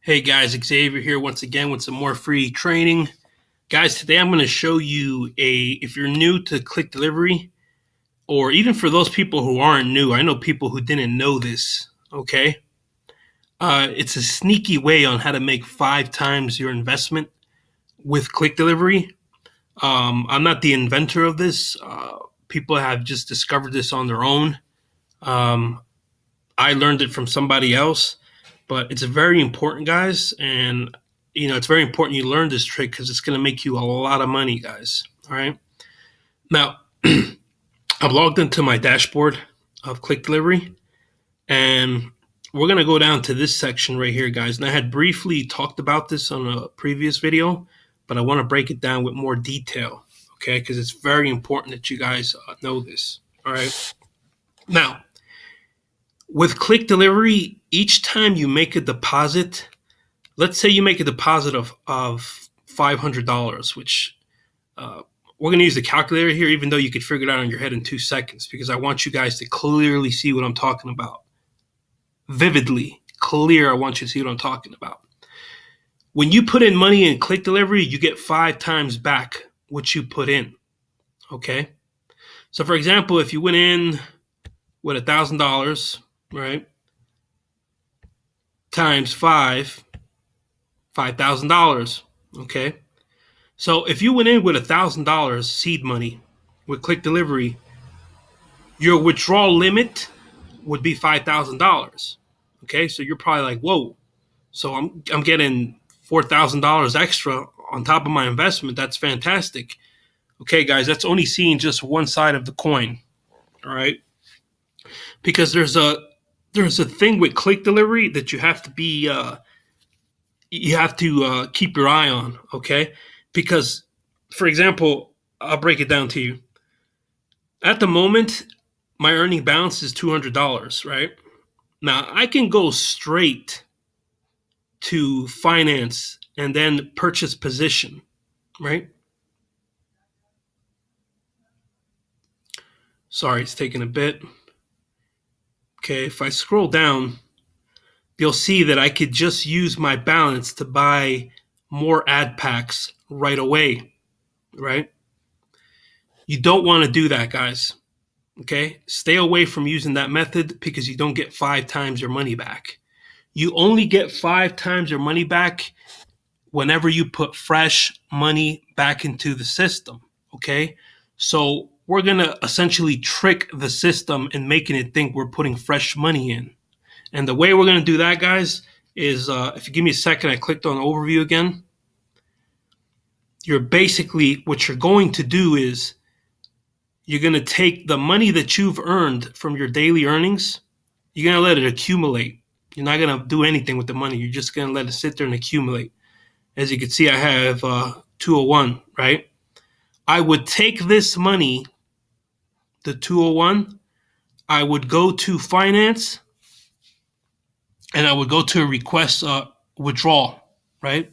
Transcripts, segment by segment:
Hey guys, Xavier here once again with some more free training. Guys, today I'm going to show you if you're new to Clik Delivery, or even for those people who aren't new, I know people who didn't know this, okay? It's a sneaky way on how to make 5 times your investment with Clik Delivery. I'm not the inventor of this. People have just discovered this on their own. Um, I learned it from somebody else, but it's very important, guys. And, it's very important you learn this trick because it's going to make you a lot of money, guys. All right. Now, I've logged into my dashboard of Clik Delivery, and we're going to go down to this section right here, guys. And I had briefly talked about this on a previous video, but I want to break it down with more detail, okay? Because it's very important that you guys know this. All right. Now, with Clik Delivery, each time you make a deposit, let's say you make a deposit of $500, which we're going to use the calculator here, even though you could figure it out in your head in 2 seconds, because I want you guys to clearly see what I'm talking about. Vividly, clear, I want you to see what I'm talking about. When you put in money in Clik Delivery, you get 5 times back what you put in, okay? So, for example, if you went in with $1,000, right, times $5,000, okay? So if you went in with $1,000 seed money with Clik Delivery, your withdrawal limit would be $5,000, okay? So you're probably like, whoa, so I'm getting $4,000 extra on top of my investment. That's fantastic. Okay, guys, that's only seeing just one side of the coin, all right? Because there's a thing with Clik Delivery that you have to be keep your eye on, okay? Because, for example, I'll break it down to you. At the moment, my earning balance is $200, right? Now, I can go straight to finance and then purchase position, right? Sorry, it's taking a bit. Okay, if I scroll down, you'll see that I could just use my balance to buy more ad packs right away, right? You don't want to do that, guys. Okay? Stay away from using that method because you don't get 5 times your money back. You only get 5 times your money back whenever you put fresh money back into the system, okay? So we're going to essentially trick the system in making it think we're putting fresh money in. And the way we're going to do that, guys, is if you give me a second, I clicked on overview again. What you're going to do is you're going to take the money that you've earned from your daily earnings, you're going to let it accumulate. You're not going to do anything with the money. You're just going to let it sit there and accumulate. As you can see, I have 201, right? I would take this money, the 201, I would go to finance, and I would go to request withdrawal, right?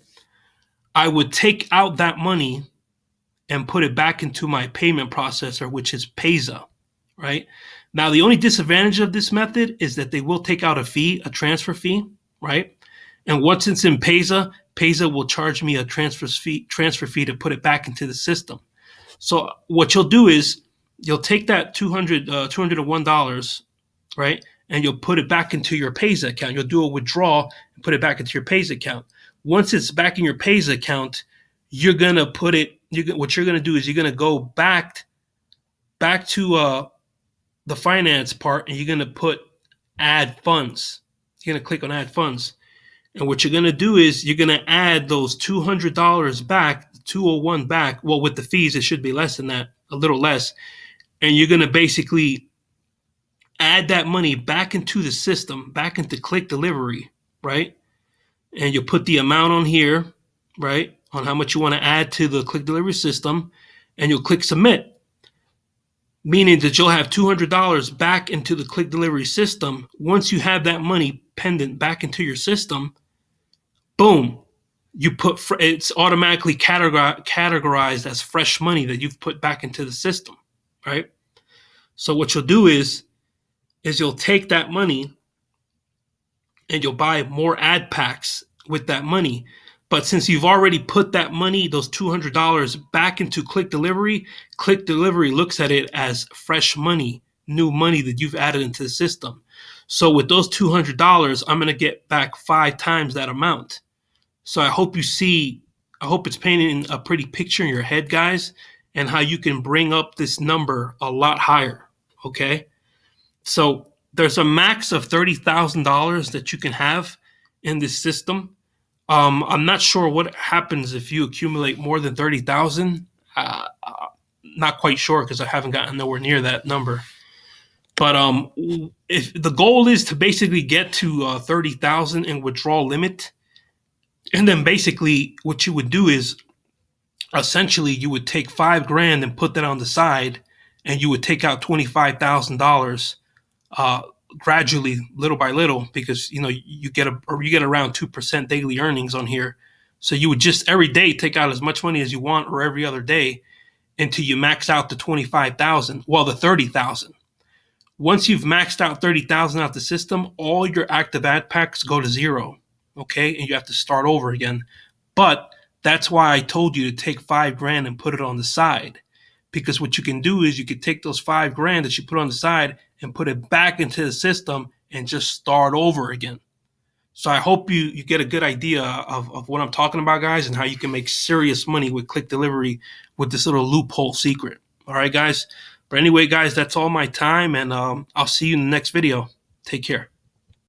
I would take out that money and put it back into my payment processor, which is Payza, right? Now, the only disadvantage of this method is that they will take out a fee, a transfer fee, right? And once it's in Payza, Payza will charge me a transfer fee to put it back into the system. So what you'll do is you'll take that $201, right? And you'll put it back into your Payza account. You'll do a withdrawal and put it back into your Payza account. Once it's back in your Payza account, you're gonna put it. What you're gonna do is you're gonna go back to the finance part, and you're gonna put add funds. You're gonna click on add funds, and what you're gonna do is you're gonna add those $200 back, 201 back. Well, with the fees, it should be less than that, a little less, and you're gonna basically add that money back into the system, back into Clik Delivery, right? And you put the amount on here, right, on how much you want to add to the Clik Delivery system, and you'll click submit, meaning that you'll have $200 back into the Clik Delivery system. Once you have that money pendant back into your system, boom, it's automatically categorized as fresh money that you've put back into the system, right? So what you'll do is you'll take that money and you'll buy more ad packs with that money. But since you've already put that money, those $200 back into Clik Delivery, Clik Delivery looks at it as fresh money, new money that you've added into the system. So with those $200, I'm going to get back 5 times that amount. So I hope it's painting a pretty picture in your head, guys, and how you can bring up this number a lot higher. Okay. So there's a max of $30,000 that you can have in this system. I'm not sure what happens if you accumulate more than 30,000. Not quite sure because I haven't gotten nowhere near that number. But if the goal is to basically get to 30,000 in withdrawal limit, and then basically what you would do is essentially you would take 5 grand and put that on the side, and you would take out $25,000 gradually, little by little, because you get around 2% daily earnings on here. So you would just every day take out as much money as you want, or every other day, until you max out the 25,000. Well, the 30,000. Once you've maxed out 30,000 out the system, all your active ad packs go to zero. Okay, and you have to start over again. But that's why I told you to take 5 grand and put it on the side. Because what you can do is you could take those 5 grand that you put on the side and put it back into the system and just start over again. So I hope you get a good idea of what I'm talking about, guys, and how you can make serious money with Clik Delivery with this little loophole secret. All right, guys. But anyway, guys, that's all my time, and I'll see you in the next video. Take care.